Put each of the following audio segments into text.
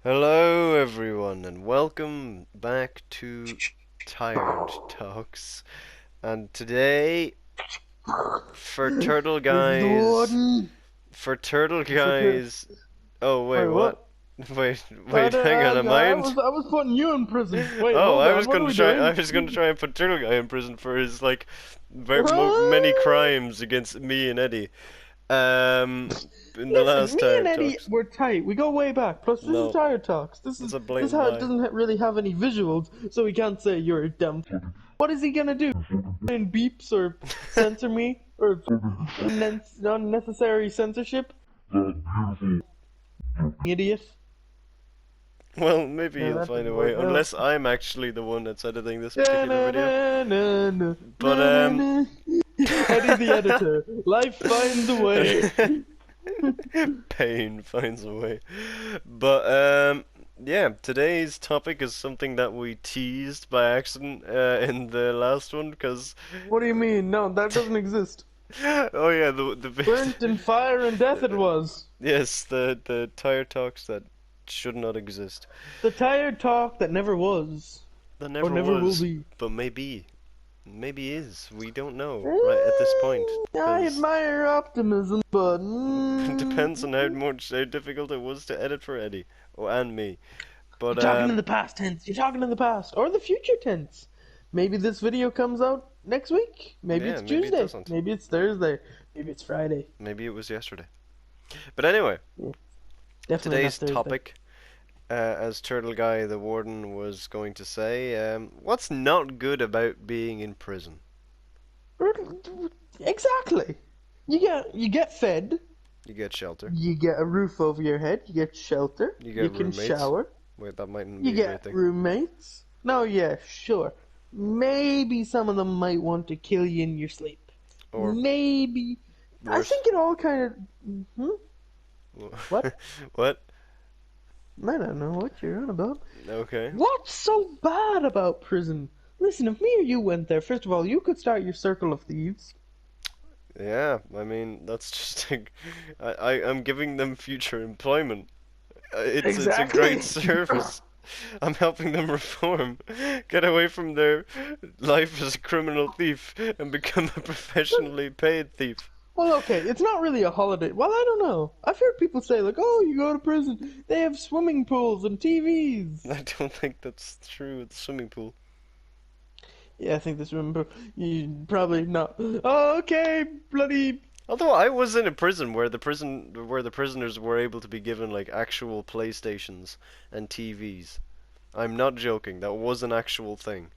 Hello, everyone, and welcome back to Tired Talks. And today, for Turtle This is the Guys, warden. for Turtle For tur- Guys. Oh wait, Wait, what? what? Wait, I, wait, don't- hang on, am I I in? was I was putting you in prison. Wait, Oh, hold I on. was What are gonna we try. I doing? was gonna try and put Turtle Guy in prison for his many crimes against me and Eddie. Um, in the Listen, last me and Tired Eddie Talks. were tight. We go way back. Plus, this is No, Tire Talks. This it's is a this is blatant how it lie. doesn't really have any visuals, so we can't say you're a dumb. What is he gonna do? And beeps or censor me or unnecessary censorship? Idiot. Well, maybe No, he'll that find a didn't way, work. No. unless I'm actually the one that's editing this Na, particular na, video. na, na, na, But, na, na. Eddie the editor. Life finds a way. Pain finds a way. But, yeah, today's topic is something that we teased by accident, in the last one, because, What do you mean? No, that doesn't exist. oh yeah, the Burnt in fire and death it was. yes, the tire talks that should not exist. The tired talk that never was. That Or never never will was, be. but maybe is. We don't know right at this point. I 'Cause admire your optimism, but it depends on how difficult it was to edit for Eddie, oh, and me. But you're talking in the past tense. You're talking in the past or the future tense. Maybe this video comes out next week. Maybe yeah, it's maybe it Tuesday. doesn't. Maybe it's Thursday. Maybe it's Friday. Maybe it was yesterday. But anyway, Definitely not today's Thursday. topic, as Turtle Guy the Warden was going to say, what's not good about being in prison? Exactly. You get fed. You get shelter. You get a roof over your head. You get shelter. You get You can roommates. shower. Wait, that mightn't You be a great get thing. roommates. No, yeah, sure. Maybe some of them might want to kill you in your sleep. Or Maybe. I worse. think it all kind of. What? What? I don't know what you're on about. Okay. What's so bad about prison? Listen, if me or you went there, first of all, you could start your circle of thieves. Yeah, I mean that's just I'm giving them future employment. It's a Exactly. great service. I'm helping them reform, get away from their life as a criminal thief, and become a professionally paid thief. Well, okay, it's not really a holiday. Well, I don't know. I've heard people say, like, oh, you go to prison, they have swimming pools and TVs. I don't think that's true with the swimming pool. Yeah, I think this swimming pool, you probably not. Oh, okay, bloody. Although I was in a prison where the prisoners were able to be given like actual PlayStations and TVs. I'm not joking. That was an actual thing.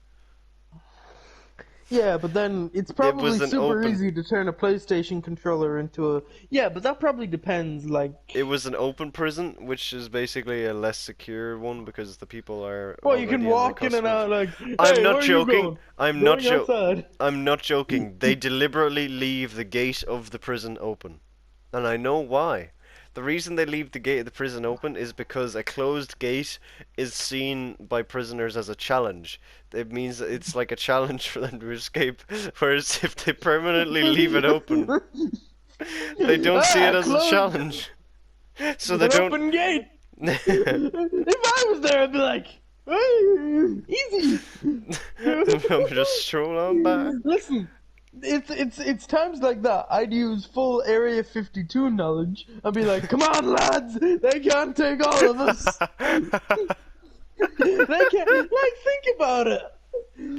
Yeah, but then it's It probably was an super open easy to turn a PlayStation controller into a. Yeah, but that probably depends, like. It was an open prison, which is basically a less secure one because the people are Well, you already can in the walk in and custody. out like, hey, I'm where not are you joking. going? I'm not Going outside. I'm not joking. They deliberately leave the gate of the prison open. And I know why. The reason they leave the gate of the prison open is because a closed gate is seen by prisoners as a challenge. It means that it's like a challenge for them to escape. Whereas if they permanently leave it open, they don't see it as a Closed. challenge. So they An don't. open gate. If I was there, I'd be like, hey, easy. I'm just stroll on by. Listen, it's times like that I'd use full Area 52 knowledge. I'd be like, come on, lads, they can't take all of us. They can't. Like, think about it.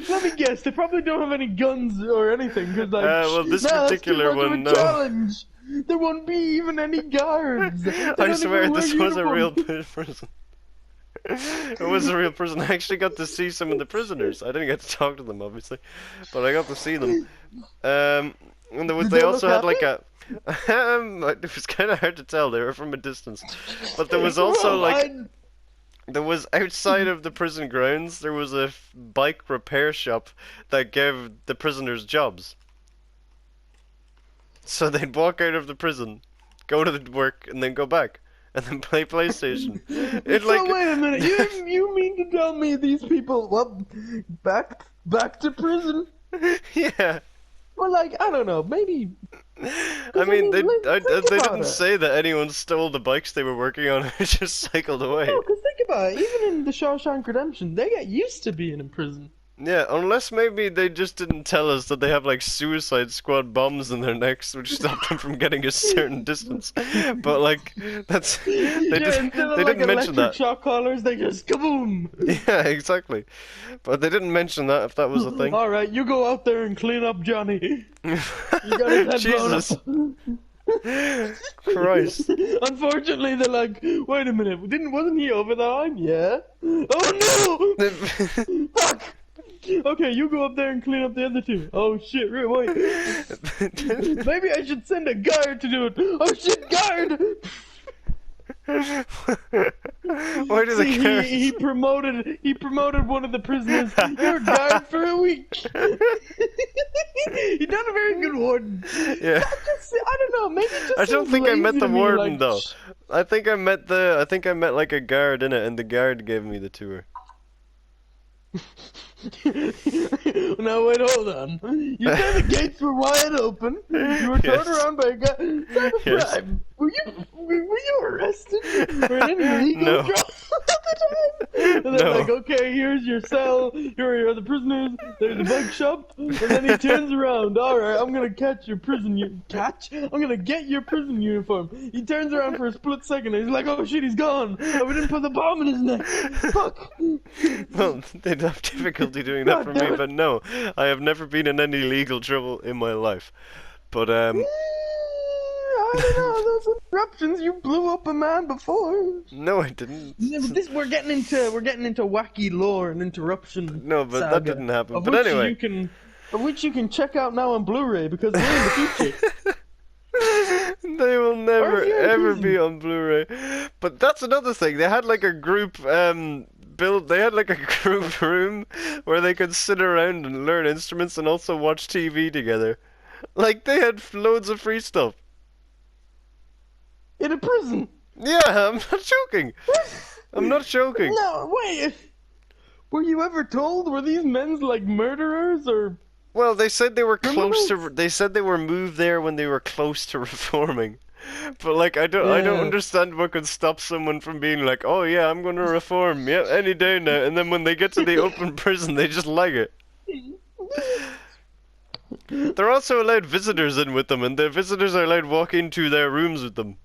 Let me guess. They probably don't have any guns or anything. Cause like, Well, this nah, particular that's too much one, of a no. challenge. There won't be even any guards. They I don't swear even wear this was a real uniforms. prison. It was a real prison. I actually got to see some of the prisoners. I didn't get to talk to them, obviously, but I got to see them. And Did they they also look had like happy? it was kind of hard to tell. They were from a distance, but there was also Well, like there was outside of the prison grounds. There was a bike repair shop that gave the prisoners jobs. So they'd walk out of the prison, go to the work, and then go back, and then play PlayStation. It So like wait a minute. You mean to tell me these people, well, back to prison? yeah. Well, like, I don't know, maybe. I mean, Think they about didn't it. say that anyone stole the bikes they were working on and just cycled away. No, because think about it, even in the Shawshank Redemption, they get used to being in prison. Yeah, unless maybe they just didn't tell us that they have like Suicide Squad bombs in their necks, which stop them from getting a certain distance. But like, that's Yeah, instead of they like didn't mention electric that. shock collars, they just kaboom! Yeah, exactly. But they didn't mention that if that was a thing. Alright, you go out there and clean up Johnny. You got his head blown Jesus up. Christ. Unfortunately, they're like, wait a minute, wasn't he over the line? Yeah. Oh no! Fuck! Okay, you go up there and clean up the other two. Oh shit, wait. Maybe I should send a guard to do it. Oh shit, guard! Why do the guards... he promoted one of the prisoners. You're a guard for a week. He done a very good warden. Yeah. I don't know, maybe just I don't think I met the warden like, though. I think I met like a guard in it, and the guard gave me the tour. Now wait, hold on. You said the gates were wide open. You were turned around by a guy. Yes. Were you arrested for any illegal No. drugs at the time? And they're No. like, okay, here's your cell. Here are the prisoners. There's a bike shop. And then he turns around. All right, I'm gonna catch your prison. I'm gonna get your prison uniform. He turns around for a split second. And he's like, oh shit, he's gone. Oh, we didn't put the bomb in his neck. Fuck. Well, they'd have difficulty doing that for me, but no, I have never been in any legal trouble in my life. But I don't know. Those interruptions. You blew up a man before. no, I didn't. We're getting into wacky lore and interruption. No, but that saga, didn't happen. of But which anyway, of which you can check out now on Blu-ray because we're in the future. they will never Or if you're in ever prison. be on Blu-ray. But that's another thing. They had like a group they had like a group room where they could sit around and learn instruments and also watch TV together. Like they had loads of free stuff. In a prison. Yeah, I'm not joking. I'm not joking. No, wait. Were you ever told? Were these men like murderers or? Well, they said they were close to. Criminals? They said they were moved there when they were close to reforming. But like, I don't Yeah. understand what could stop someone from being like, oh yeah, I'm gonna reform, yeah, any day now. And then when they get to the open prison, they just like it. They're also allowed visitors in with them, and the visitors are allowed walk into their rooms with them.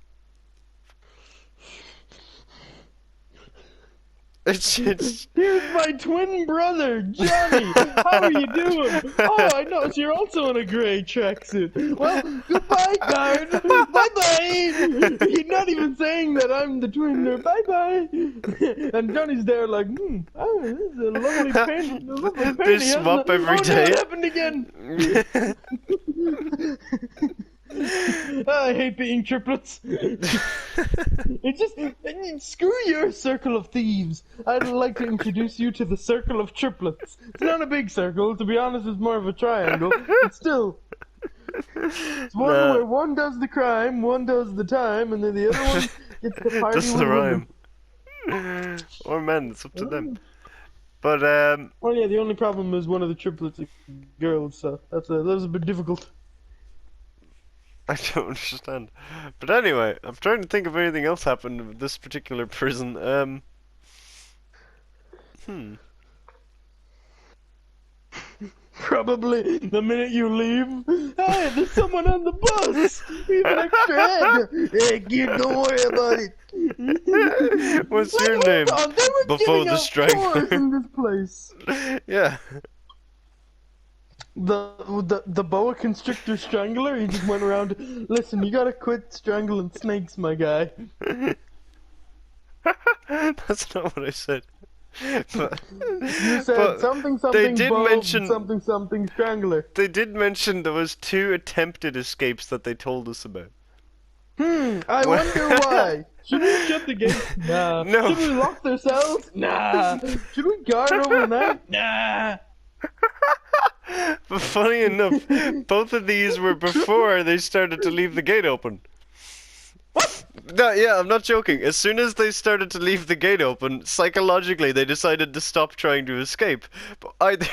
It's Here's my twin brother, Johnny. How are you doing? Oh, I noticed you're also in a gray tracksuit. Well, goodbye, guard. Bye-bye. He's not even saying that I'm the twin. Or bye-bye. And Johnny's there like, oh, this is a lovely painting. A lovely painting. They swap hasn't it? every Oh, day. no, it happened again. I hate being triplets. It just screw your circle of thieves. I'd like to introduce you to the circle of triplets. It's not a big circle, to be honest. It's more of a triangle, but still. It's one Nah. where one does the crime, one does the time, and then the other one gets the party Just with the women. rhyme. Or men, it's up to them. But Well, yeah, the only problem is one of the triplets is girls, so that was a bit difficult. I don't understand. But anyway, I'm trying to think if anything else happened with this particular prison. Probably the minute you leave. Hey, there's someone on the bus. We have an extra head. Hey, kid, don't worry about it. What's Like, your hold name? on, they were Before giving the out strangler. tours in this place. Yeah. The boa constrictor strangler. He just went around. Listen, you gotta quit strangling snakes, my guy. That's not what I said. But, You said but something they something did boa mention something something strangler. they did mention there was 2 attempted escapes that they told us about. I wonder why. Should we shut the gate? Nah. No. Should we lock their cells? Nah. Should we guard overnight? Nah. But funny enough, both of these were before they started to leave the gate open. What? No, yeah, I'm not joking. As soon as they started to leave the gate open, psychologically they decided to stop trying to escape. But either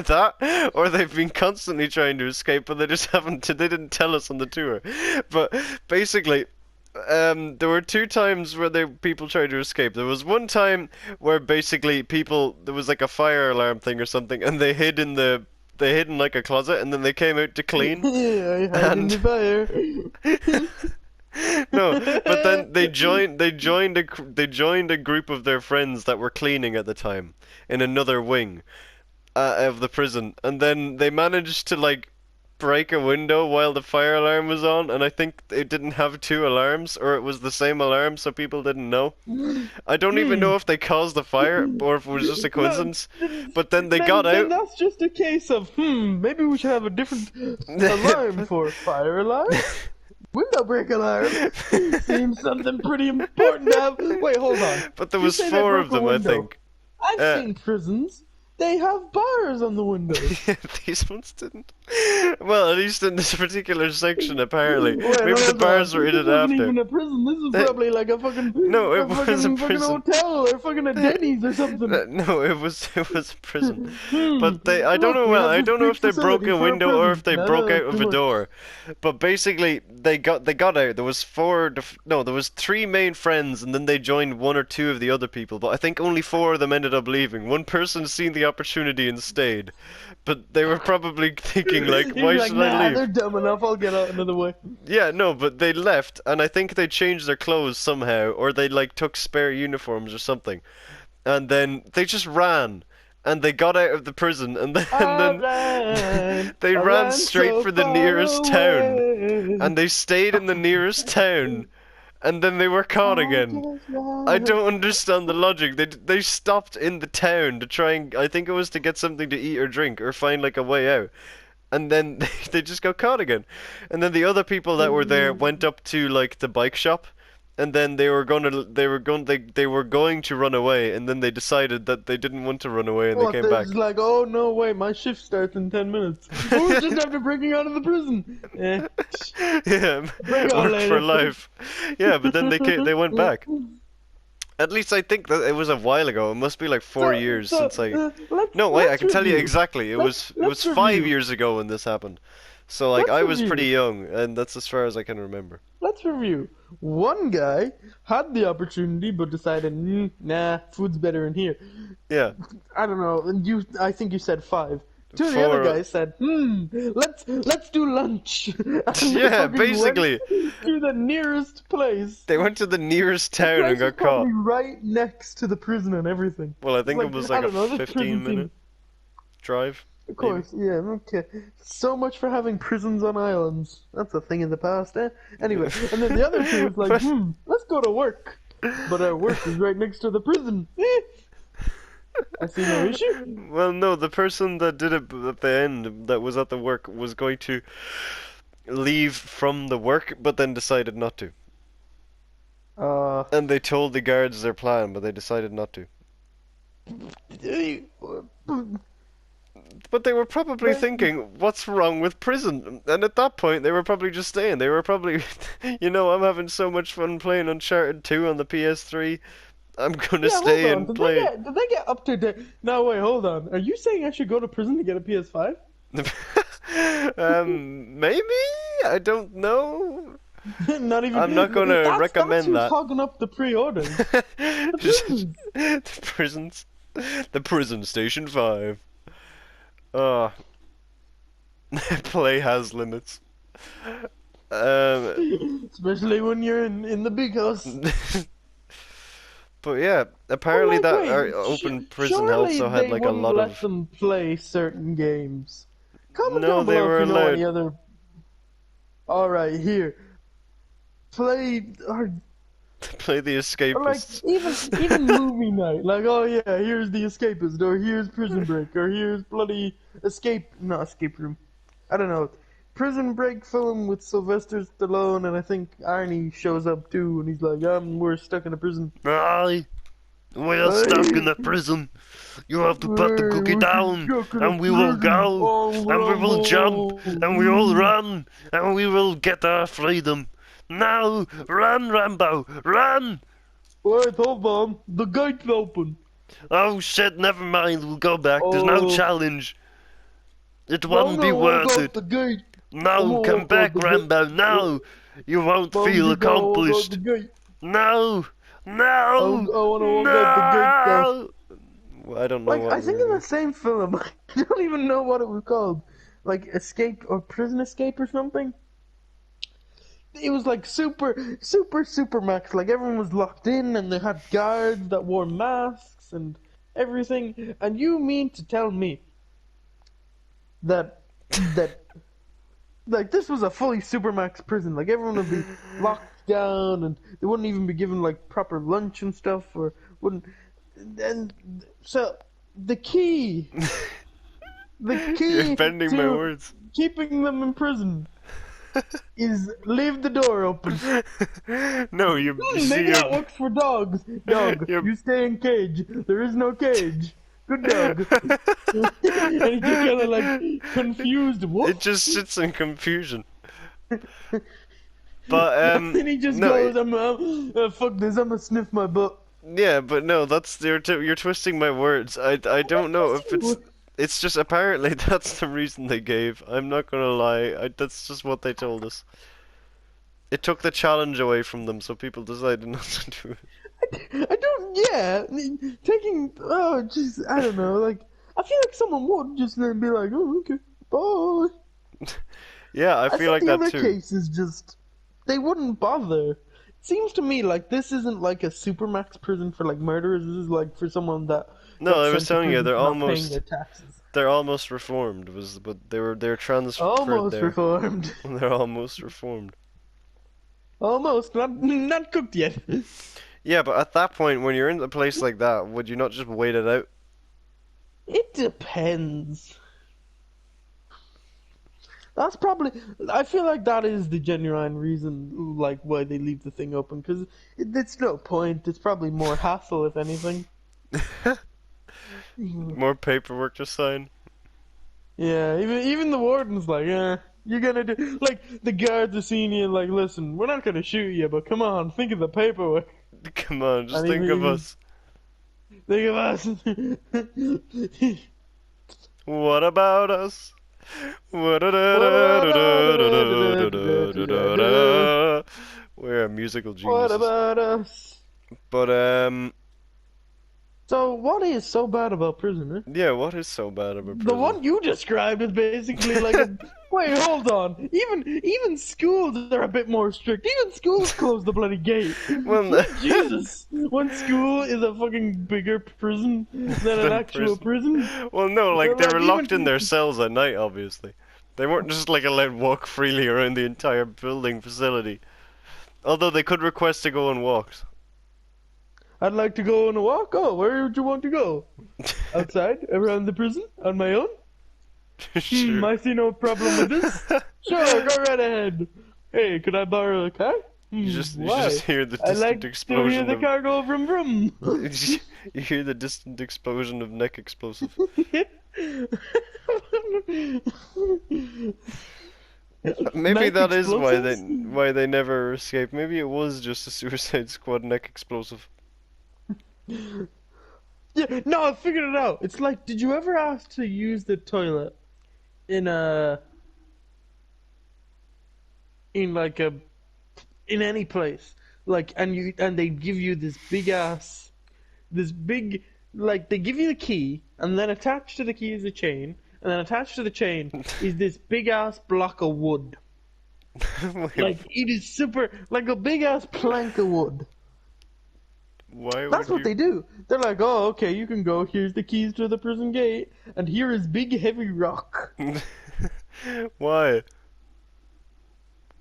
that, or they've been constantly trying to escape, but they just haven't. They didn't tell us on the tour. But basically, There were two times where people tried to escape. There was one time where basically there was like a fire alarm thing or something, and they hid in like a closet, and then they came out to clean, I hide in and the fire. no, but then they joined a group of their friends that were cleaning at the time in another wing of the prison, and then they managed to like break a window while the fire alarm was on, and I think it didn't have two alarms, or it was the same alarm, so people didn't know. I don't even Hmm. know if they caused the fire or if it was just a No, coincidence, but then they got then out. that's just a case of maybe we should have a different alarm for fire alarm, window break alarm. Seems something pretty important to have. Wait, hold on. But there You was say they four of broke a them, I window. think. I've Uh, seen prisons. They have bars on the windows. These ones didn't. Well, at least in this particular section, apparently. Wait, Maybe the hold on. bars were in This it wasn't after. even a prison. This is Uh, probably like No, it a was a fucking prison. hotel or fucking a Denny's or something. No, it was a prison. But I don't Look, know. we Well, have I this don't know big if they broke facility a for a window or prison. if they broke No, out of too a much. door. But basically, they got out. There was no, there was three main friends, and then they joined one or two of the other people. But I think only four of them ended up leaving. One person seen the opportunity and stayed. But they were probably thinking like, He'd be why like, should I nah, they're leave? dumb enough. I'll get out another way. Yeah, no, but they left, and I think they changed their clothes somehow, or they like took spare uniforms or something, and then they just ran, and they got out of the prison, and then, and then they I ran ran straight so for the far nearest town, away. and they stayed in the nearest town, and then they were caught I again. just I ran. don't understand the logic. They stopped in the town to try and I think it was to get something to eat or drink or find like a way out, and then they just got caught again. And then the other people that were there went up to like the bike shop, and then they were going to run away, and then they decided that they didn't want to run away, and they What? came They're just back. like, oh no, wait, my shift starts in 10 minutes. Oh, just after breaking out of the prison. Yeah, Break out work for later. life. Yeah, but then they went back. At least I think that it was a while ago. It must be like 4 years since I. No, wait, I let's can tell you review. exactly. It was Let's 5 review. years ago when this happened. So like Let's I was pretty review. young, and that's as far as I can remember. Let's review. One guy had the opportunity but decided, nah, food's better in here. Yeah, I don't know. And I think you said five. Two of the other for guys said, let's do lunch. And they yeah, fucking went basically to the nearest place. they went to the nearest The town and place was got caught. probably right next to the prison and everything. Well, I It's think like, it was I like a don't know, the 15 prison minute thing. drive. Of Maybe. course, yeah, okay. So much for having prisons on islands. That's a thing in the past, eh? Anyway, and then the other two was like, But- let's go to work. But our work is right next to the prison. I see no issue. Well, no, the person that did it at the end, that was at the work, was going to leave from the work, but then decided not to. Uh, And they told the guards their plan, but they decided not to. But they were probably thinking, what's wrong with prison? And at that point, they were probably just staying. They were probably, I'm having so much fun playing Uncharted 2 on the PS3. I'm gonna yeah, stay hold on. and Did play. did they get up to date? No, wait, hold on. Are you saying I should go to prison to get a PS5? Maybe? I don't know. Not even. I'm not gonna That's recommend who's that. hogging up the pre-orders. prisons. The prisons. The prison station 5. Oh. Play has limits. Especially when you're in the big house. But yeah, apparently Like, that wait, open prison surely also had they like a wouldn't lot let of. them play certain games. Comment No, down they below were if you know any allowed. other. All right, here. Play or Play the like escapists. even movie night. Like, oh yeah, here's the escapist, or here's Prison Break, or here's bloody not escape room. I don't know. Prison Break film with Sylvester Stallone, and I think Arnie shows up too, and he's like, we're stuck in a prison. Aye, we are stuck in the prison. You have to put the cookie down, and we will go, and we will jump, and we will run, and we will get our freedom. Now, run, Rambo, run! Wait, hold on. The gate's open. Oh shit, never mind, we'll go back. There's no Oh. challenge. It won't be No, worth got it. the gate. No, Oh, come back, the gate. Rambo, no! You won't Won't feel you go walk out the accomplished. gate? No! I No! wanna walk out the gate though. No! Well, I don't know Like, what I think in the movie. same film, I don't even know what it was called. Like, Escape or Prison Escape or something? It was like super max. Like, everyone was locked in and they had guards that wore masks and everything. And you mean to tell me that like this was a fully supermax prison? Like, everyone would be locked down and they wouldn't even be given like proper lunch and stuff, or wouldn't. And so the key the You're key bending my to words. keeping them in prison is leave the door open. No, you see, Maybe that works for dogs. Dog, you're. you stay in cage. There is no cage. Good dog. And he just kind of like confused. It What? just sits in confusion. But And then he just no, goes, fuck this, I'm gonna sniff my butt. yeah, but no, that's you're twisting my words. I don't know if it's just apparently that's the reason they gave. I'm not gonna lie, that's just what they told us. It took the challenge away from them, so people decided not to do I don't, yeah. Taking, oh, jeez, I don't know. Like, I feel like someone would just then be like, oh, okay, bye. it. Yeah, I I feel think like the that other too. case is just they wouldn't bother. It seems to me like this isn't like a supermax prison for like murderers. This is like for someone that No, got I was sent to telling you prison for not paying their taxes. they're almost reformed. Was but they're transferred Almost there. reformed. They're almost reformed. Almost not cooked yet. Yeah, but at that point, when you're in a place like that, would you not just wait it out? It depends. That's probably. I feel like that is the genuine reason, like why they leave the thing open, because it's no point. It's probably more hassle, if anything. More paperwork to sign. Yeah, even the warden's like, you're gonna do like the guards are seeing you like, listen, we're not gonna shoot you, but come on, think of the paperwork. Come on, just And think of even us. think of us. What about us? We're a musical What geniuses. about us? But So what is so bad about prisoner? yeah, what is so bad about The prison? one you described is basically like a. Wait, hold on. Even schools are a bit more strict. Even schools close the bloody gate. Well, Jesus, one school is a fucking bigger prison than an than actual prison. well, no, like they Like, were even locked in their cells at night, obviously. They weren't just like allowed walk freely around the entire building facility. Although they could request to go on walks. I'd like to go on a walk. Oh, where would you want to go? Outside, around the prison, on my own. Sure. I see no problem with this. Sure, go right ahead. Hey, could I borrow a car? You Why? just hear the I distant like to hear explosion the of car go vroom vroom. you hear the distant explosion of neck explosive. Maybe Neck that is explosives? why they never escaped. Maybe it was just a Suicide Squad neck explosive. Yeah, no, I figured it out. It's like, did you ever ask to use the toilet in a in like a in any place, like, and they give you this big, like, they give you the key, and then attached to the key is a chain, and then attached to the chain is this big ass block of wood. Wait, Like, it is super, like a big ass plank of wood. why That's would what you? they do. They're like, oh, okay, you can go. Here's the keys to the prison gate, and here is big heavy rock. Why?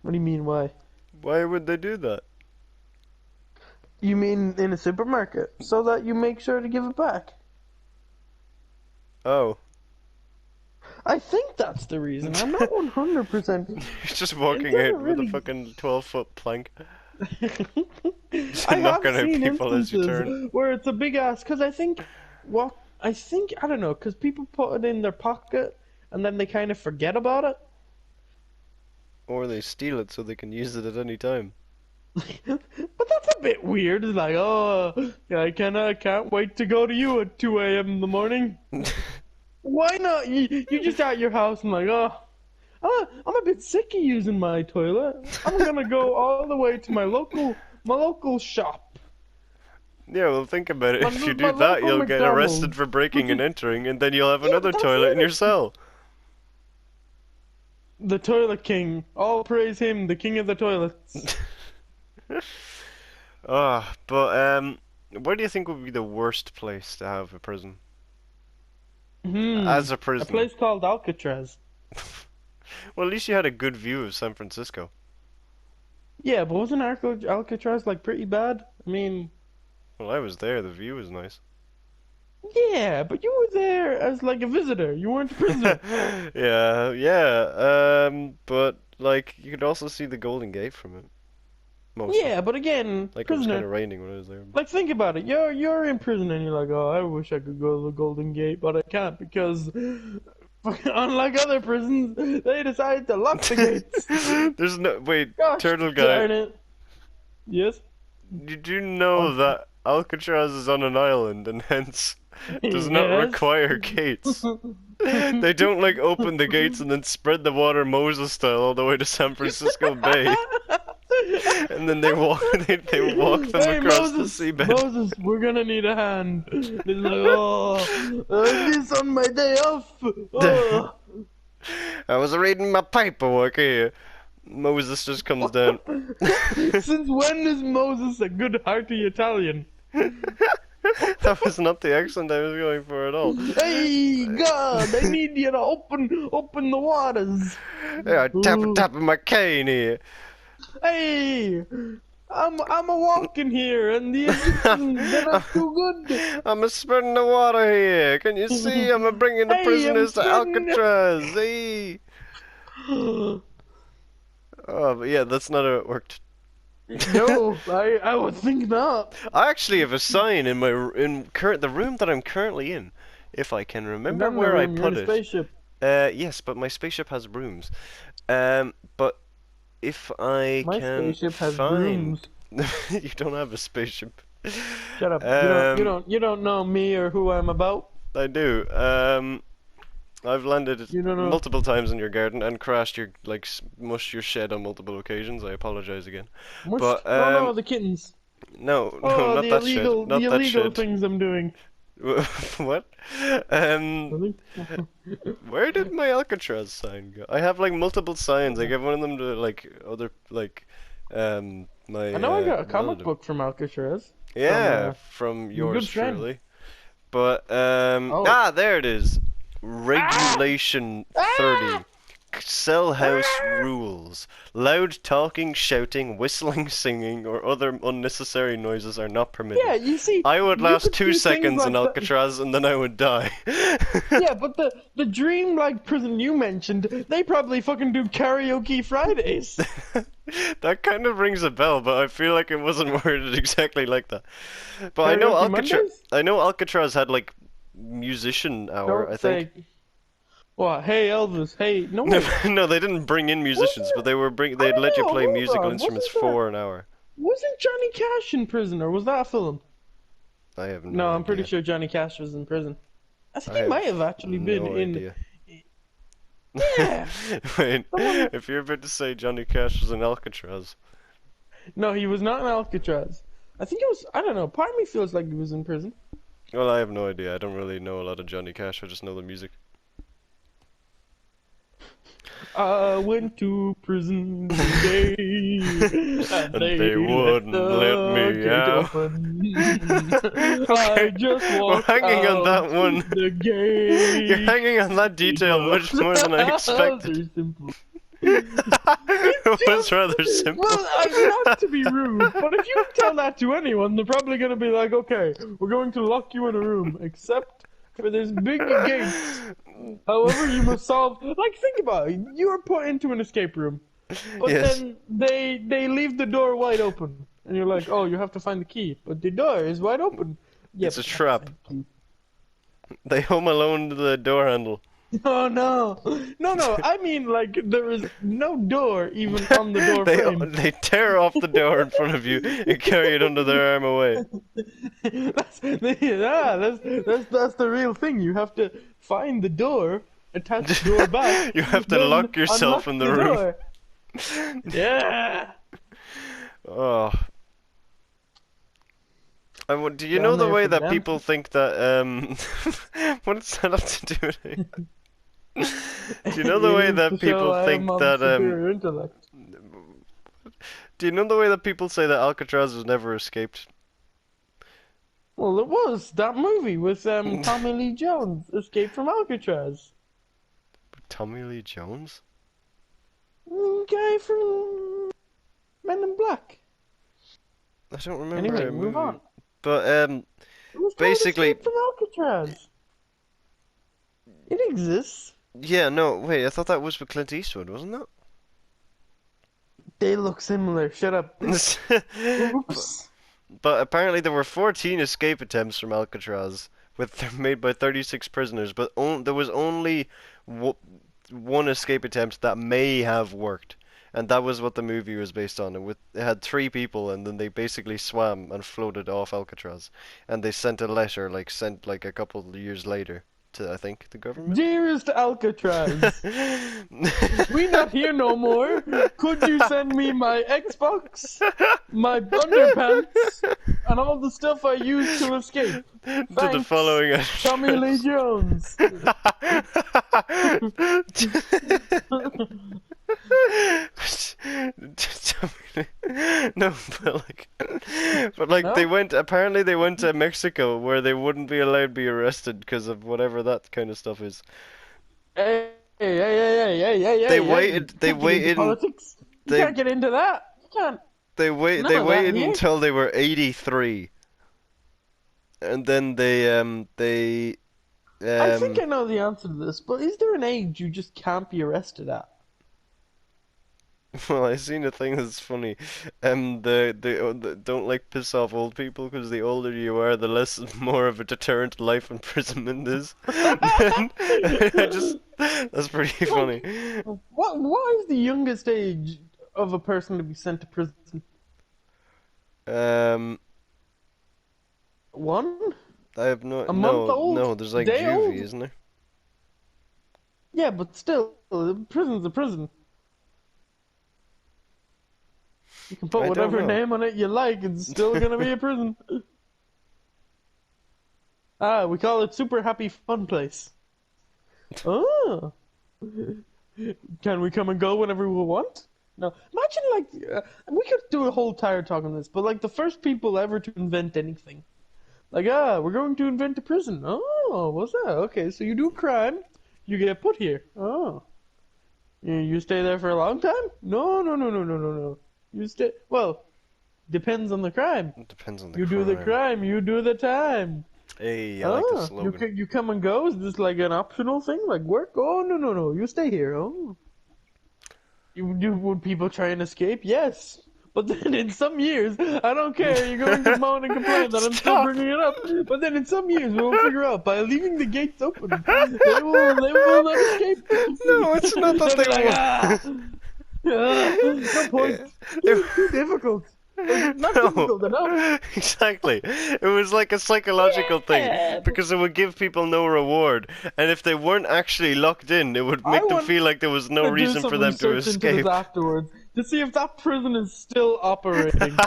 What do you mean, why? Why would they do that? You mean in a supermarket, so that you make sure to give it back. Oh, I think that's the reason. I'm not 100%. you're just walking doesn't out with a really- fucking 12-foot plank. I have knocking out seen people as you instances turn. where it's a big ass, because I don't know, because people put it in their pocket and then they kind of forget about it. Or they steal it so they can use it at any time. But that's a bit weird. It's like, oh, I can't wait to go to you at 2 a.m. in the morning. Why not? You're just at your house and like, oh, I'm a bit sick of using my toilet. I'm gonna go all the way to my local shop. Yeah, well, think about it. If you My do that, local you'll get arrested McDonald's. for breaking Which and is, entering, and then you'll have yeah, another but that's toilet in your it. cell. The toilet king. All praise him, the king of the toilets. Where do you think would be the worst place to have a prison? Hmm. As a A prisoner. place called Alcatraz. Well, at least you had a good view of San Francisco. Yeah, but wasn't Alcatraz like pretty bad? I mean, Well, I was there. The view was nice. yeah, but you were there as like a visitor. You weren't a prisoner. Yeah, yeah. But like, you could also see the Golden Gate from it, mostly. Yeah, but again, Like it was kind prisoner. of raining when I was there. Like think about it. You're in prison and you're like, oh, I wish I could go to the Golden Gate, but I can't because, unlike other prisons, they decided to lock the gates. There's no wait, Gosh turtle guy. darn it. Yes. Did you know that Alcatraz is on an island and hence does not Yes. require gates? They don't like open the gates and then spread the water Moses style all the way to San Francisco Bay, and then they walk them Hey across the Moses, seabed. Moses, we're gonna need a hand. He's like, oh, this on my day off. Oh. I was reading my paperwork here. Moses just comes down. Since when is Moses a good hearty Italian? That was not the accent I was going for at all. Hey God, I need you to open the waters. Yeah, Ooh. tapping my cane here. Hey, I'm a walking here, and the Egyptians they're not too good. I'm a spreading the water here. Can you see? I'm a bringing the Hey, prisoners to spreading. Alcatraz. Hey. Oh, but yeah, that's not how it worked. No, I would think not. I actually have a sign in the room that I'm currently in, if I can remember Not in the where I room, you're in put a it. spaceship. Yes, but my spaceship has rooms. But if I My can spaceship has find, rooms. you don't have a spaceship. Shut up. Um, You don't know me or who I'm about. I do. I've landed You don't know. multiple times in your garden and crashed mushed your shed on multiple occasions. I apologize again. Mushed? But Oh no, the kittens. no, Oh, not the that shed, illegal, not the that illegal shed. things I'm doing. What? Um, where did my Alcatraz sign go? I have like multiple signs. I gave one of them to my I know I got a comic relative. book from Alcatraz. Yeah, from good yours friend. truly. But Oh. there it is. Regulation 30. Cell house rules. Loud talking, shouting, whistling, singing, or other unnecessary noises are not permitted. Yeah, you see, I would you last could 2 do things seconds in like that. Alcatraz and then I would die. Yeah, but the dreamlike prison you mentioned, they probably fucking do karaoke Fridays. That kind of rings a bell, but I feel like it wasn't worded exactly like that. But I know Karaoke Alcatraz. Mondays? I know Alcatraz had like musician hour. Don't I think. say. What? Hey Elvis. Hey, no No, wait. no, they didn't bring in musicians, Wasn't but they were bring. I They'd don't let you know. play Hold musical on. instruments Wasn't for an hour. wasn't Johnny Cash in prison, or was that a film? I have no No, idea. I'm pretty sure Johnny Cash was in prison. I think I he might have have actually been no in. idea. Yeah. Wait, Someone- if you're about to say Johnny Cash was in Alcatraz, No, he was not in Alcatraz. I think it was. I don't know. Part of me feels like he was in prison. well, I have no idea. I don't really know a lot of Johnny Cash. I just know the music. I went to prison today, and And they they left wouldn't the let me gate out. open. Okay, I just we're walked hanging on that out one. the gate. You're hanging on that detail much more than I expected. It was rather simple. Well, not to be rude, but if you tell that to anyone, they're probably gonna be like, "Okay, we're going to lock you in a room, except for this big gates. However, you must solve." Like, think about it. You are put into an escape room, but Yes. then they leave the door wide open, and you're like, "Oh, you have to find the key," but the door is wide open. Yeah, It's a but you have to trap. find the key. They home alone to the door handle. Oh no, no! I mean, like there is no door even on the door they frame. they tear off the door in front of you and carry it under their arm away. That's the real thing. You have to find the door attach the door back, You have to then lock yourself unlock in the the room. door. Yeah. Oh. Do you know Down the there way for that them. people think that what does that have to do with it? Do you know the It way is to that show people I am think of that superior intellect. do you know the way that people say that Alcatraz was never escaped? Well, it was that movie with Tommy Lee Jones, Escape from Alcatraz. Tommy Lee Jones? Guy from Men in Black. I don't remember Anyway, a move movie. on. But It was called basically, Escape from Alcatraz. It exists. yeah, no, wait, I thought that was with Clint Eastwood, wasn't They look similar. Shut up. it? But, Oops. but apparently there were 14 escape attempts from Alcatraz made by 36 prisoners, but there was only one escape attempt that may have worked. And that was what the movie was based on. It had three people, and then they basically swam and floated off Alcatraz. And they sent a letter, sent like a couple of years later, to I think the government. Dearest Alcatraz, we not here no more. Could you send me my Xbox, my underpants, and all the stuff I used to escape? To the Thanks, following Tommy Lee address. Jones. No, but like they No? went. Apparently, they went to Mexico where they wouldn't be allowed to be arrested because of whatever that kind of stuff is. Hey, hey, hey, hey, hey, hey, They hey, waited. You They can't get into waited. politics. You They can't get into that. You can't. None They of that waited here. until they were 83, and then I think um I know the answer to this, but is there an age you just can't be arrested at? well, I seen a thing that's funny. They don't like piss off old people because the older you are, the less more of a deterrent life imprisonment is. I just that's pretty funny. What is the youngest age of a person to be sent to prison? Um, One? I have no A month old? no. There's A like day juvie, old? isn't there? Yeah, but still, prison's a prison. You can put I don't whatever know. name on it you like, it's still gonna be a prison. Ah, we call it Super Happy Fun Place. Oh. Can we come and go whenever we want? No. Imagine, we could do a whole entire talk on this, but like the first people ever to invent anything. Like, we're going to invent a prison. Oh, what's that? Okay, so you do a crime, you get put here. Oh. You stay there for a long time? No, no, no, no, no, no, no. You stay, well, depends on the crime. It depends on the You do the crime. crime, you do the time. Hey, I like the You slogan. you come and go? Is this like an optional thing, like work? Oh no no no, you stay here. Oh, would people try and escape? Yes, but then in some years, I don't care. You're going to moan and complain that I'm still Stop. bringing it up. But then in some years, we'll figure out by leaving the gates open, they will not escape. No, it's not that They'll be they like, no point. Too difficult. Not difficult enough. No, exactly. It was like a psychological thing because it would give people no reward, and if they weren't actually locked in, it would I make them want feel like there was no to do reason some for them to research into escape. this afterwards to see if that prison is still operating.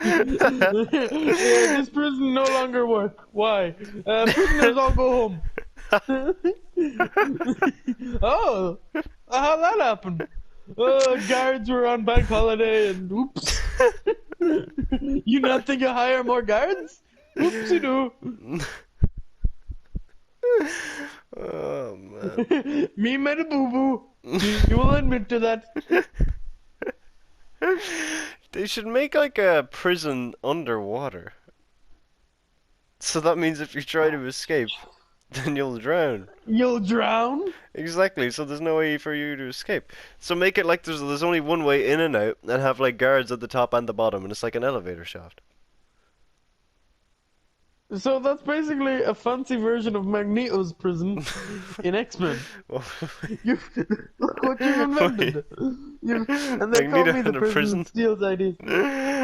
Yeah, this prison no longer work. Why? Prisoners all go home. Oh, how'd that happen? Guards were on bank holiday and oops. You not think you hire more guards? Oopsie doo. Oh man. Me made a boo boo. You will admit to that. They should make like a prison underwater. So that means if you try to escape, then you'll drown. You'll drown? Exactly, so there's no way for you to escape. So make it like there's only one way in and out, and have like guards at the top and the bottom, and it's like an elevator shaft. So that's basically a fancy version of Magneto's prison in X-Men. Look what you've invented. And they call me Magneto the in a person prison? that steals ideas.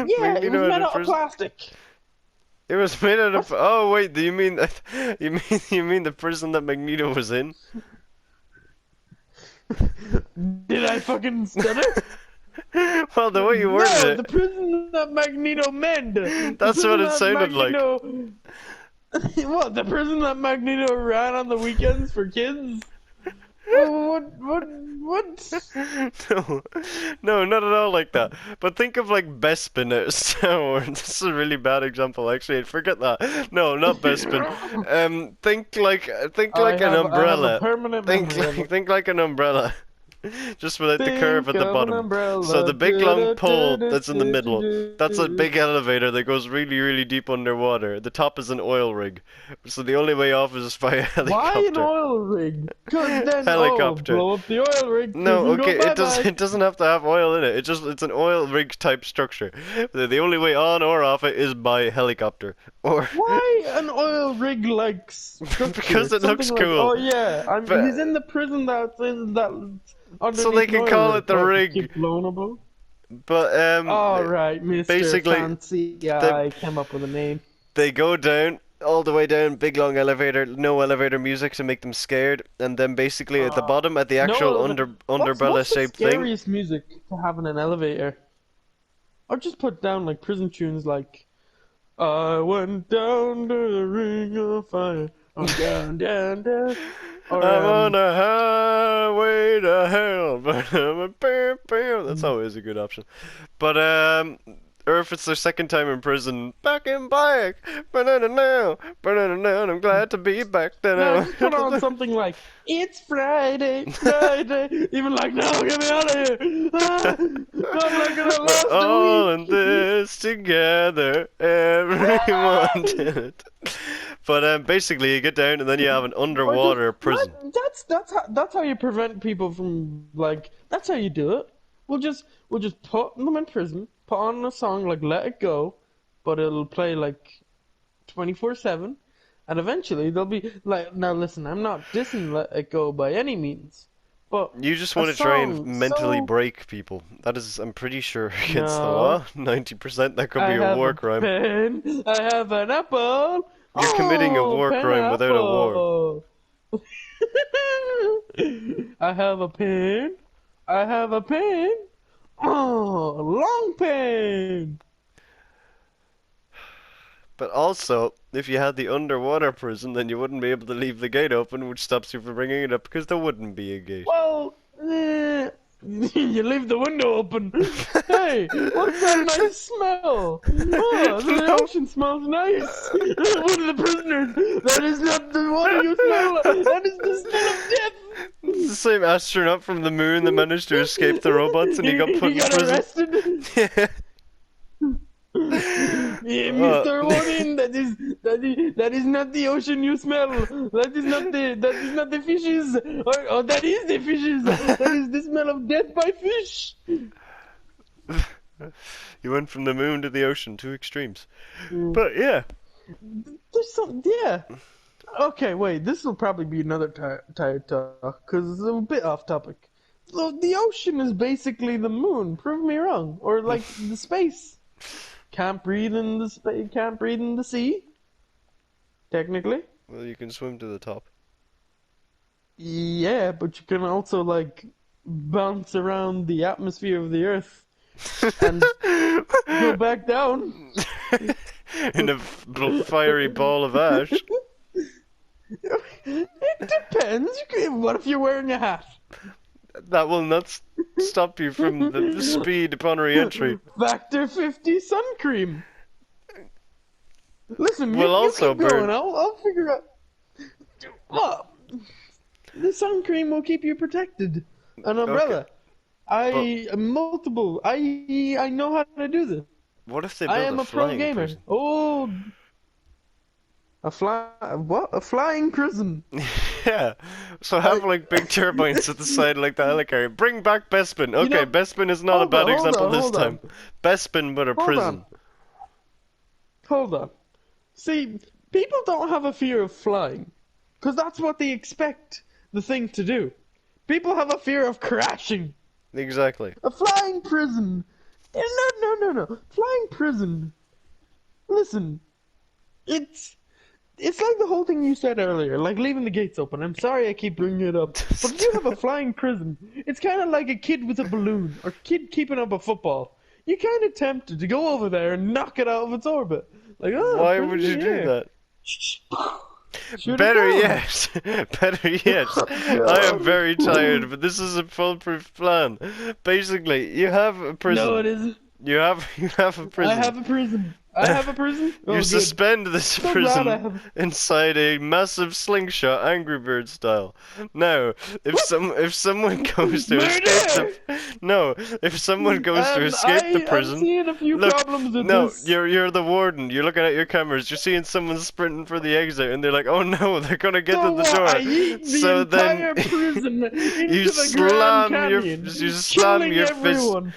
Yeah, it was Magneto in made a out of prison? plastic. It was made out of. Oh wait, do you mean you mean the prison that Magneto was in? Did I fucking stutter? Well, the way you worded No, the it, prison that Magneto mend. The that's what prison it that sounded like. Magneto. What? The prison that Magneto ran on the weekends for kids? What? No, no, not at all like that. But think of like Bespin at Star Wars. This is a really bad example, actually. Forget that. No, not Bespin. Think like an I have a umbrella. permanent memory of it. Think like an umbrella. Just without the curve Think at the of an bottom. So umbrella. the big long pole that's in the middle, that's a big elevator that goes really, really deep underwater. The top is an oil rig. So the only way off is via Why an helicopter. oil rig? Cause then, Helicopter. blow up the oil rig, No, prison go okay, bye-bye. it doesn't have to have oil in it. It's an oil rig type structure. The only way on or off it is by helicopter. Or Why an oil rig like structure? because it looks Something like, cool. oh yeah, he's in But the prison that's in that so they underneath an can oil call rig. it the What, to rig. keep blowing about? But All right, Mr. basically Fancy they Guy came up with a name. they go down all the way down, big long elevator, no elevator music to make them scared, and then basically at the Uh, bottom, at the no actual elevator. underbelly What's the shaped thing, scariest music to have in an elevator? Or just put down like prison tunes like I went down to the ring of fire. I'm down, down, down. Or I'm on a highway to hell, but I'm a bam bam. That's always a good option. But or if it's their second time in prison, back in black, banana now, I'm glad to be back. no, just put on something like "It's Friday, Friday." Even like, no, get me out of here. Ah, I'm not gonna We're last a all in week. this together, everyone did it. But basically, you get down and then you have an Or just underwater what? prison. That's how you prevent people from like. That's how you do it. We'll just put them in prison. Put on a song like "Let It Go," but it'll play like 24/7, and eventually they'll be like. Now listen, I'm not dissing "Let It Go" by any means, but You just a want to try and song mentally so break people. That is, I'm pretty sure, against the no. law. 90%, that could I be a have war a crime. pen. I have an apple. You're committing a Oh, war crime without a war. pineapple. I have a pen. I have a pen. Oh, long pen. But also, if you had the underwater prison, then you wouldn't be able to leave the gate open, which stops you from bringing it up because there wouldn't be a gate. Well, you leave the window open. Hey, what's that nice smell? Oh, the No, ocean smells nice. One of the prisoners. That is not the water you smell. That is the smell of death. it's the same astronaut from the moon that managed to escape the robots and he got put He in got prison. arrested. Yeah. Yeah, Uh, Mr. Warden, that is not the ocean you smell. That is not the fishes. Or that is the fishes. That is the smell of death by fish. you went from the moon to the ocean, two extremes. Mm. But yeah, There's some, yeah. Okay, wait. This will probably be another tired talk because it's a bit off topic. So the ocean is basically the moon. Prove me wrong, or like the space. Can't breathe in the space. Can't breathe in the sea. Technically. well, you can swim to the top. Yeah, but you can also like bounce around the atmosphere of the Earth and go back down. In a fiery ball of ash. It depends. What if you're wearing a hat? That will not stop you from the speed upon re-entry. Factor 50 sun cream. Listen, Will you also keep going. burn. I'll figure out. Well, the sun cream will keep you protected. An umbrella. I multiple. I know how to do this. What if they I build am a a pro flying gamer. prison? Oh, a flying prison. Yeah. So have like big turbines at the side like the helicarrier. Bring back Bespin. You Okay, know, Bespin is not a hold bad on, hold example on, this hold time. on. Bespin but a Hold prison. on. Hold on. See, people don't have a fear of flying, because that's what they expect the thing to do. People have a fear of crashing. Exactly. A flying prison. No. Flying prison. Listen. It's it's like the whole thing you said earlier, like leaving the gates open. I'm sorry I keep bringing it up, but if you have a flying prison, it's kind of like a kid with a balloon or kid keeping up a football. You're kind of tempted to go over there and knock it out of its orbit. Like, oh, Why would prison's you in the do air. that? Shoot it Better down. yet, better yet, Oh, I am God. very tired, but this is a foolproof plan. Basically, you have a No, prison. it isn't. You have a I prison. have a prison. I have a prison. You Oh, good. suspend this So glad I prison have. inside a massive slingshot, Angry Bird style. Now, if someone goes to escape Murder! if someone goes to escape the I'm prison, seeing a few look, problems with no, this. you're the warden. You're looking at your cameras. You're seeing someone sprinting for the exit, and they're like, "Oh no, they're gonna get So to the what? door." I yeet the So then entire prison you into the Grand slam Canyon, you slam killing your fist. everyone.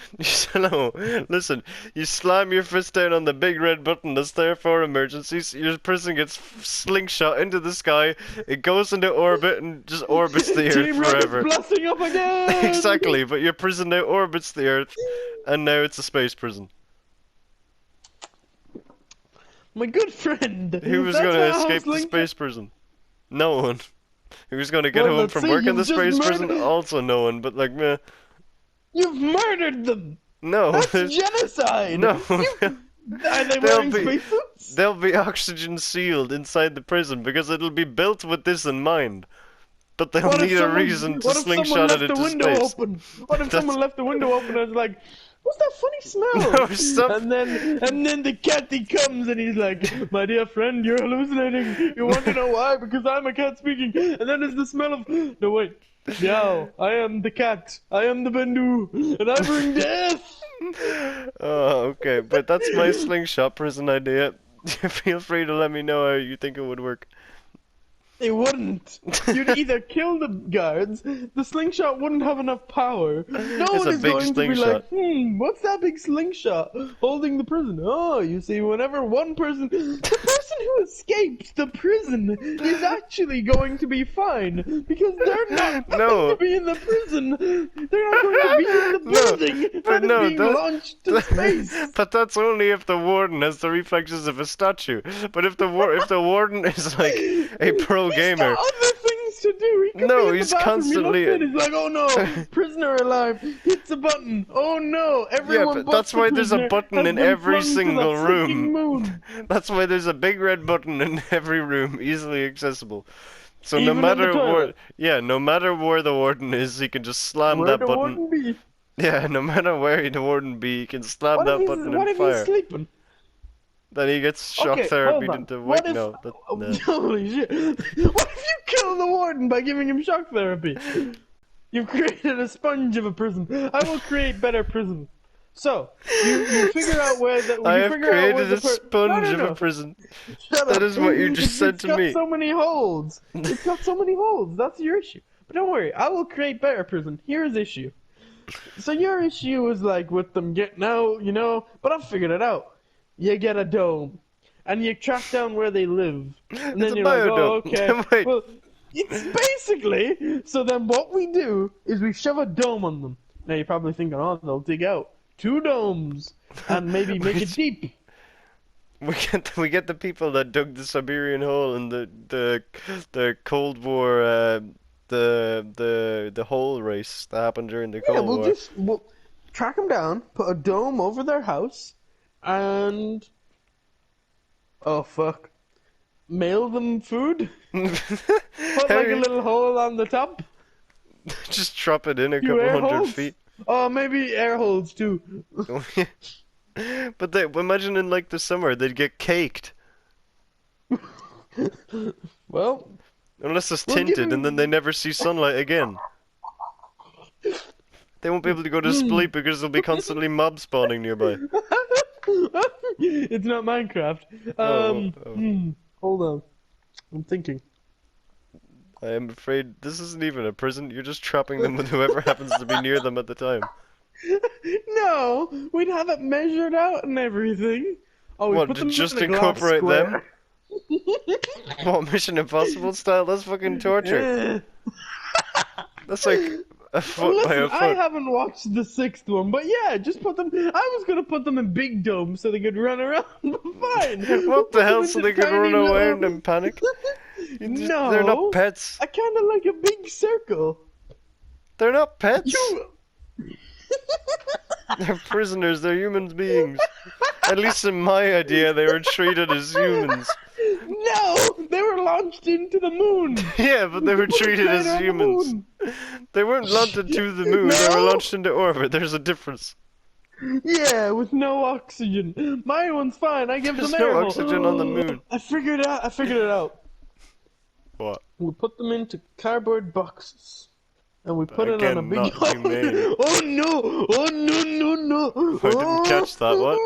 No, listen. You slam your fist down on the big red button that's there for emergencies. Your prison gets slingshot into the sky. It goes into orbit and just orbits the Earth Team Rocket's forever. blasting up again. Exactly, but your prison now orbits the Earth, and now it's a space prison. My good friend. Who was That's going to not how escape the Slingshot. space prison? No one. Who was going to get Well, home let's from see. work in the You've just space prison? murdered. Also no one, but like, meh. You've murdered them. No. That's genocide. No. Are they They'll wearing be- spacesuits? They'll be oxygen sealed inside the prison because it'll be built with this in mind. But they'll What if need a someone? reason to What if someone slingshot it left the into window space. open? What if That's- someone left the window open and was like, "What's that funny smell?" No, stop. And then the cat he comes and he's like, "My dear friend, you're hallucinating. You want to know why? Because I'm a cat speaking." And then there's the smell of no wait. Meow, I am the cat. I am the Bendu, and I bring death. Oh, okay, but that's my slingshot prison idea. Feel free to let me know how you think it would work. It wouldn't. You'd either kill the guards, the slingshot wouldn't have enough power. No It's one a is big going to be slingshot. like, what's that big slingshot holding the prison? Oh, you see, whenever one person, the person who escapes the prison is actually going to be fine because they're not going No. to be in the prison. They're not going to be in the No, building but that is no, being that- launched to space. But that's only if the warden has the reflexes of a statue. But if the warden is like a pro He's gamer, got other things to do. He could No, be in he's the bathroom. constantly- He looks in, he's like, "Oh no, prisoner alive!" Hits a button. Oh no, yeah, everyone. but that's but the why there's a prisoner button has in been every flung to the single freaking room. moon. That's why there's a big red button in every room, easily accessible. So Even no in the matter toilet. no matter where the warden is, he can just slam Where that the button. warden be? Yeah, no matter where the warden be, he can slam What if that he's button what and if fire. he's sleeping? Then he gets shock Okay, therapy hold on. into What wake. if? No, no. Holy shit! What if you kill the warden by giving him shock therapy? You've created a sponge of a prison. I will create better prison. So you figure out where the. I you have figure out where created the a sponge of a prison. Shut That up. is what you just said It's to got me. so many holes. It's got so many holes. That's your issue. But don't worry, I will create better prison. Here's issue. So your issue is like with them getting out, you know, but I've figured it out. You get a dome, and you track down where they live, and It's then a you're like, oh, biodome. okay. Wait. Well, it's basically. So then what we do is we shove a dome on them. Now you're probably thinking, oh, they'll dig out 2 domes and maybe make it deep. We get the people that dug the Siberian hole in the Cold War, the hole race that happened during the Yeah, Cold War. we'll track them down, put a dome over their house, and oh fuck, mail them food. Put like a little hole on the top. Just drop it in a Few couple air hundred holes. feet. Oh, maybe air holes too. But imagine in like the summer they'd get caked. Well, Unless it's Well, give tinted me- and then they never see sunlight again. They won't be able to go to sleep because there'll be constantly mob spawning nearby. it's not Minecraft. Oh. Hold on, I'm thinking. I am afraid this isn't even a prison, you're just trapping them with whoever happens to be near them at the time. No, we'd have it measured out and everything. Oh, we What, put them just in a glass incorporate them? square. What, Mission Impossible style? That's fucking torture. Eh. That's like a foot by Listen, a I foot. haven't watched the sixth one, but yeah, just put them. I was gonna put them in big domes so they could run around, but fine. We'll What the put them hell? So into they could run tiny around little. and panic? They're not No, pets. I kind of like a big circle. They're not pets. You. They're prisoners. They're human beings. At least in my idea, they were treated as humans. No, they were launched into the moon. Yeah, but they We were put a treated crane as on the humans. moon. They weren't launched to the moon. They were No. launched into orbit. There's a difference. Yeah, with no oxygen. My one's fine. I give There's them air no hole. oxygen on the moon. I figured it out. What? We put them into cardboard boxes. And we put it on a Again, big. not humane. Oh no! Oh no! No! No! I didn't catch that. What?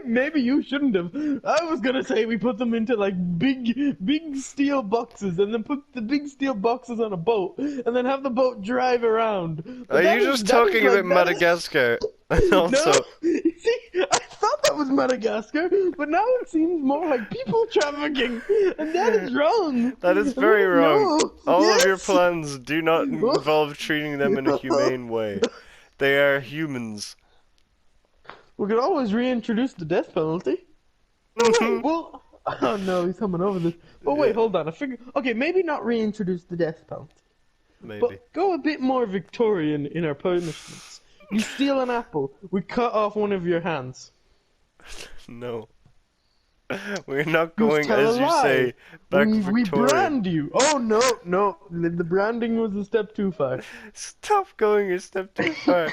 Maybe you shouldn't have. I was gonna say we put them into like big steel boxes, and then put the big steel boxes on a boat, and then have the boat drive around. But Are you just talking about Madagascar? Also, No, you see, I thought that was Madagascar, but now it seems more like people trafficking, and that is wrong. that is very wrong. No. All of your Yes. plans do not involve treating them in a humane way. They are humans. We could always reintroduce the death penalty. Oh, wait, well, oh no, he's coming over this. But wait, Yeah. hold on. I figure. Okay, maybe not reintroduce the death penalty, Maybe. but go a bit more Victorian in our punishments. You steal an apple, we cut off one of your hands. No. We're not You going, tell as a you lie. say, back we Victorian. brand you. Oh no, the branding was a step too far. Stop going a step too far.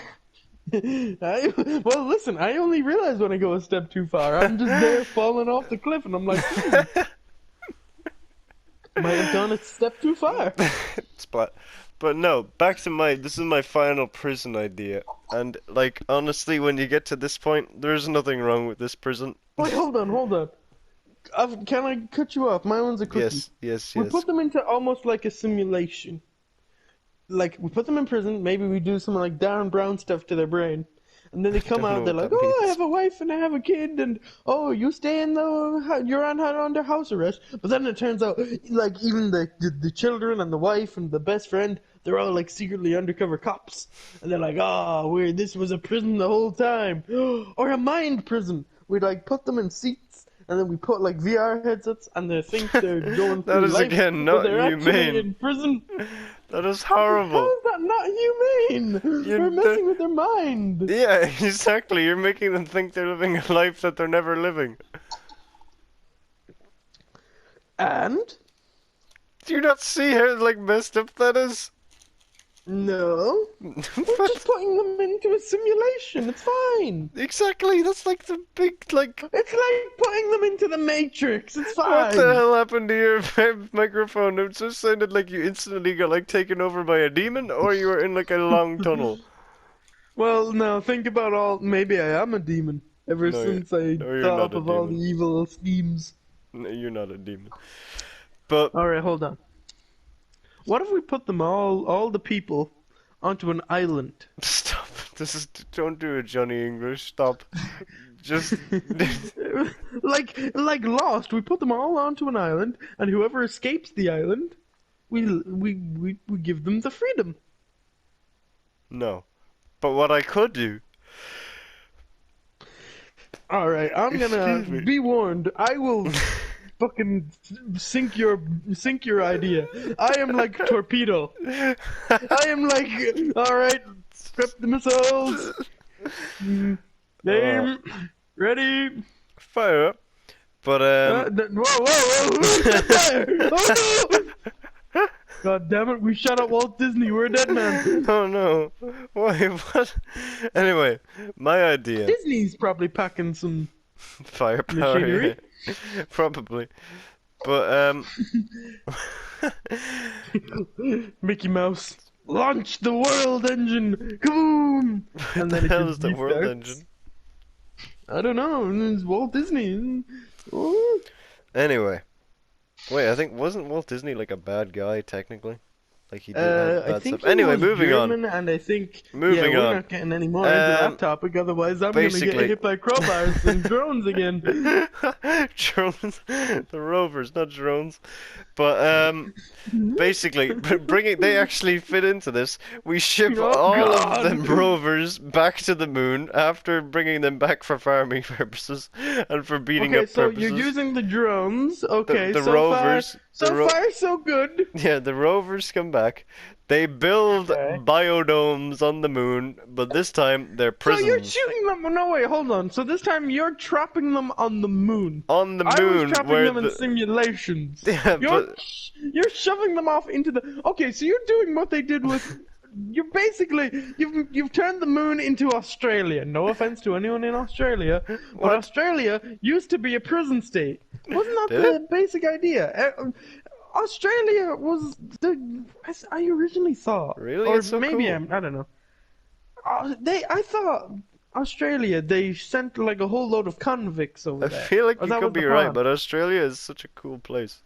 Well, listen, I only realize when I go a step too far. I'm just there falling off the cliff, and I'm like, might have gone a step too far. Splat. But no, back to this is my final prison idea. And, like, honestly, when you get to this point, there's nothing wrong with this prison. Wait, hold on. Can I cut you off? My one's a cookie. Yes. We put them into almost like a simulation. Like, we put them in prison, maybe we do some like Darren Brown stuff to their brain. And then they come Don't know out, they're what like, that oh, I means. have a wife and I have a kid, and oh, you stay in you're under house arrest. But then it turns out, like, even the children and the wife and the best friend, they're all like secretly undercover cops. And they're like, oh, this was a prison the whole time. Or a mind prison. We'd like put them in seats, and then we put like VR headsets, and they think they're going That through is life, again but not they're actually humane. in prison. That is How horrible. is that not humane? We're messing with their mind. Yeah, exactly. You're making them think they're living a life that they're never living. And? Do you not see how, like, messed up that is? No. We're just putting them into a simulation. It's fine. Exactly, that's like the big, like... It's like putting them into the Matrix. It's fine. What the hell happened to your microphone? It just sounded like you instantly got, like, taken over by a demon, or you were in, like, a long tunnel. Well, now think about maybe I am a demon. Ever No, since I you're thought not up a of all the demon. evil schemes. No, you're not a demon. But... Alright, hold on. What if we put them all the people, onto an island? Stop. Don't do it, Johnny English. Stop. Just... like Lost, we put them all onto an island, and whoever escapes the island, we give them the freedom. No. But what I could do... Alright, I'm gonna Excuse me. be warned. I will fucking sink your idea. I am like torpedo. I am like, alright, prep the missiles. Aim. Ready. Fire up. But, Whoa, who's that fire? Oh no! God damn it, we shut up Walt Disney, we're a dead man. Oh no. Why, what? Anyway, my idea. Disney's probably packing some Firepower, machinery. yeah. Probably. But, Mickey Mouse. Launch the world engine! Kaboom! what the hell is the world engine? I don't know, it's Walt Disney. Oh. Anyway. Wait, I think, wasn't Walt Disney like a bad guy, technically? Like he did had I bad stuff. think he Anyway, was moving on. German, and I think, yeah, Moving we're on. not getting any more into that Um, topic, otherwise I'm gonna get basically, hit by crowbars and drones again. drones, the rovers, not drones. But basically, bringing they actually fit into this. We ship Oh all of God! them rovers back to the moon after bringing them back for farming purposes and for beating Okay, up so you're purposes. using the drones. The Okay, the rovers, so far, so good. yeah, the rovers come back. They build Okay. biodomes on the moon, but this time they're So you're prisons shooting them. No, wait, hold on. So this time you're trapping them on the moon. on the I was moon trapping where them in the simulations. yeah, You're but you're shoving them off into the. Okay, so you're doing what they did with. You're basically you've turned the moon into Australia. No offense to anyone in Australia, but what Australia used to be a prison state. Wasn't that did it? the basic idea? Australia was the as I originally thought, Really? or It's so maybe cool. I don't know. I thought Australia they sent like a whole load of convicts over I there. feel like Or you that could was the be right, plan. but Australia is such a cool place.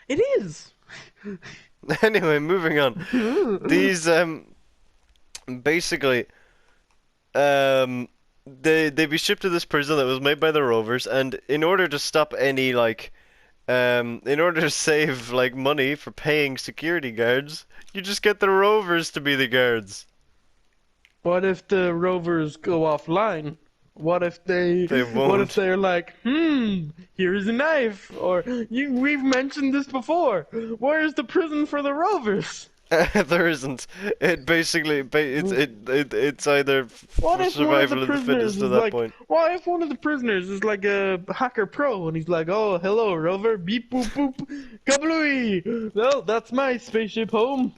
It is. Anyway, moving on. These basically they be shipped to this prison that was made by the rovers, and in order to stop any like in order to save like money for paying security guards, you just get the rovers to be the guards. What if the rovers go offline? They What if won't. they're like, here's a knife, or we've mentioned this before. Where's the prison for the rovers? There isn't. It basically it's either What for if one of the survival of the prisoners fittest at is that like, point. what if one of the prisoners is like a hacker pro and he's like, oh, hello, rover, beep boop boop, kablooey. Well, that's my spaceship home.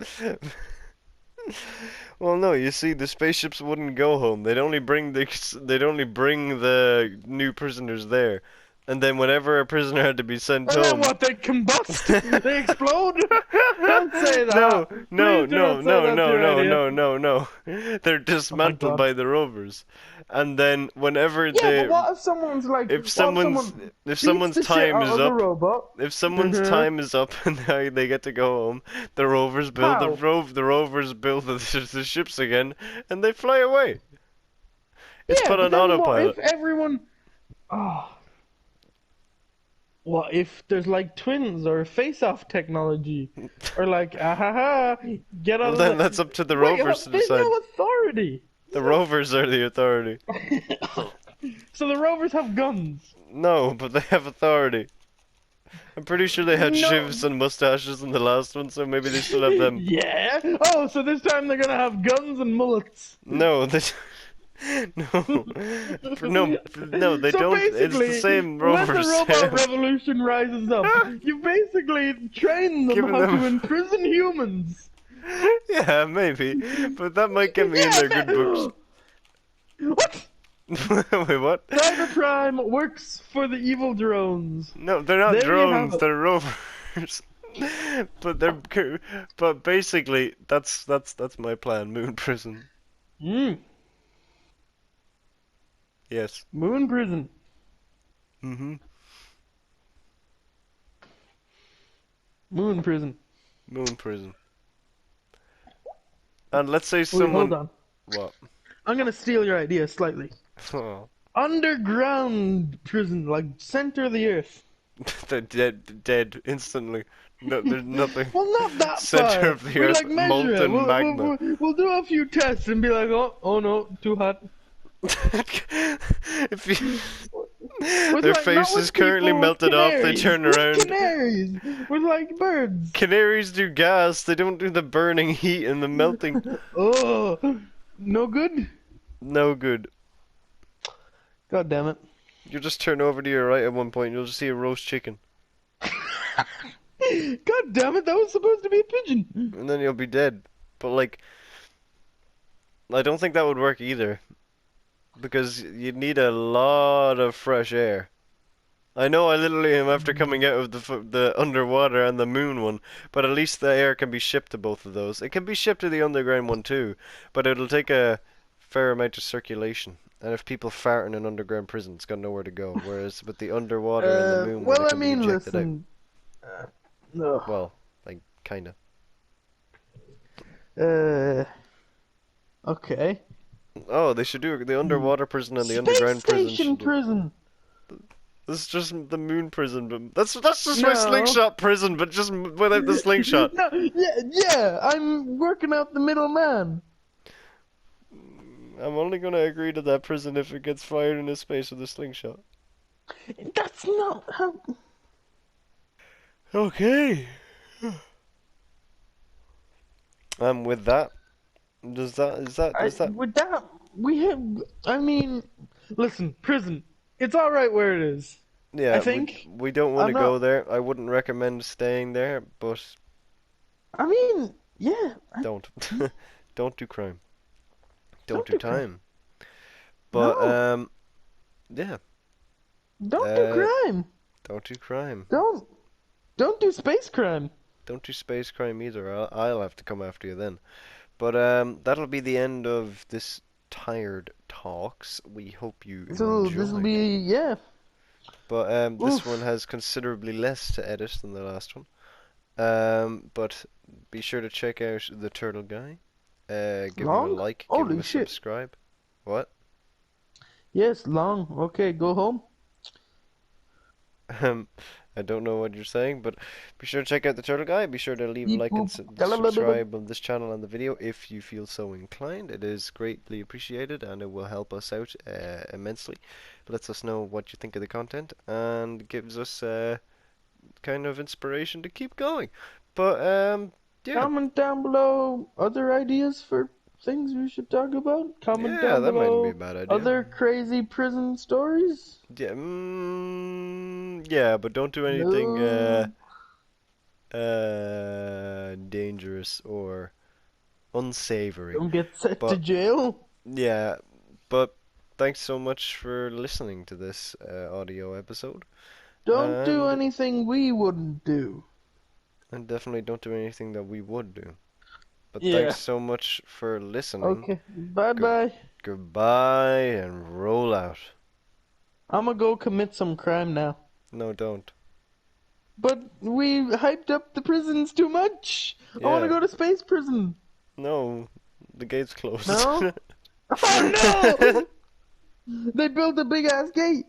Well, no, you see, the spaceships wouldn't go home. They'd only bring the new prisoners there, and then whenever a prisoner had to be sent And then home. what? They combust? They explode? Don't say No, that. no, Please do no, not say no, that's no, your no, idea. no, no, no. They're Oh my dismantled god. by the rovers, and then whenever Yeah, but they, what if someone's like, if what if someone's, someone if beats someone's the shit time out is of the up, robot? if someone's Uh-huh. time is up and they get to go home, How? the rovers build the ships again, and they fly away. It's Yeah, put but on then what autopilot. if everyone... Oh, what if there's like twins or face-off technology? Or like, ahaha, get Well, out of then the... that's up to the Wait, rovers to there's decide. no authority. The rovers are the authority. So the rovers have guns. No, but they have authority. I'm pretty sure they had No. shivs and mustaches in the last one, so maybe they still have them. Yeah. Oh, so this time they're gonna have guns and mullets. No, they no, no, they So don't. It's the basically, same when the rovers. robot revolution rises up, you basically train them Giving how them. to imprison humans. Yeah, maybe, but that might get me in Yeah. their good books. What? Wait, what? Cybercrime works for the evil drones. No, they're not There you have drones. it. They're rovers. But but basically, that's my plan. Moon prison. Mm, Yes. moon prison. Mhm. Moon prison. Moon prison. And let's say Wait, hold someone. on. What? I'm gonna steal your idea slightly. Oh, Underground prison, like center of the earth. they're dead instantly. No, there's nothing. Well, not that Center far. of the We earth, like measure it. molten magma. We'll do a few tests and be like, oh no, too hot. If you, With their like, not face is with currently people, with melted off, they canaries. turn With around. canaries, with like birds. Canaries do gas, they don't do the burning heat and the melting. Oh, no good. No good. God damn it. You'll just turn over to your right at one point, you'll just see a roast chicken. God damn it, that was supposed to be a pigeon. And then you'll be dead. But, like, I don't think that would work either. Because you'd need a lot of fresh air. I know I literally am after coming out of the underwater and the moon one, but at least the air can be shipped to both of those. It can be shipped to the underground one too, but it'll take a fair amount of circulation. And if people fart in an underground prison, it's got nowhere to go. Whereas with the underwater and the moon one, Well, it I can be mean, injected out. listen. No. Well, like, kinda. Uh, okay. Oh, they should do the Hmm. underwater prison and the Space underground prison station should do. prison. This is just the moon prison, but that's just my No. slingshot prison, but just without the slingshot. No, yeah, I'm working out the middleman. I'm only gonna agree to that prison if it gets fired into space with a slingshot. That's not how. Okay. With that, does that? With that, we have. I mean, listen, prison. It's all right where it is. I Yeah, think. we don't want I'm to go not. there. I wouldn't recommend staying there, but I mean, yeah. don't. Don't do crime. Don't Don't do do crime. time. But No, yeah. don't do Uh, crime. don't do crime. Don't don't do space crime. Don't do space crime either. I'll have to come after you then. But that'll be the end of this tired talks. We hope you So this will enjoyed. be yeah. But this one Oof. has considerably less to edit than the last one. But be sure to check out the Turtle Guy. Give him a Long? like, give him Holy a shit. subscribe. What? Yes, long. Okay, go home. Um, I don't know what you're saying, but be sure to check out the Turtle Guy. Be sure to leave a Beep like and boop. Galalabibib. subscribe on this channel and the video if you feel so inclined. It is greatly appreciated and it will help us out immensely. It lets us know what you think of the content and gives us kind of inspiration to keep going. But yeah, Comment down below other ideas for things we should talk about. Comment yeah, down that mightn't be a below bad idea. other crazy prison stories. Yeah, yeah, but don't do anything No. dangerous or unsavory. Don't get sent to But jail. yeah, but thanks so much for listening to this audio episode, Don't do and anything we wouldn't do. definitely don't do anything that we would do. But thanks Yeah. so much for listening. Okay. Bye Good bye. goodbye and roll out. I'm gonna go commit some crime now. No, don't. But we hyped up the prisons too much. I wanna Yeah, go to space prison. no, the gate's closed. No? Oh no! They built a big ass gate.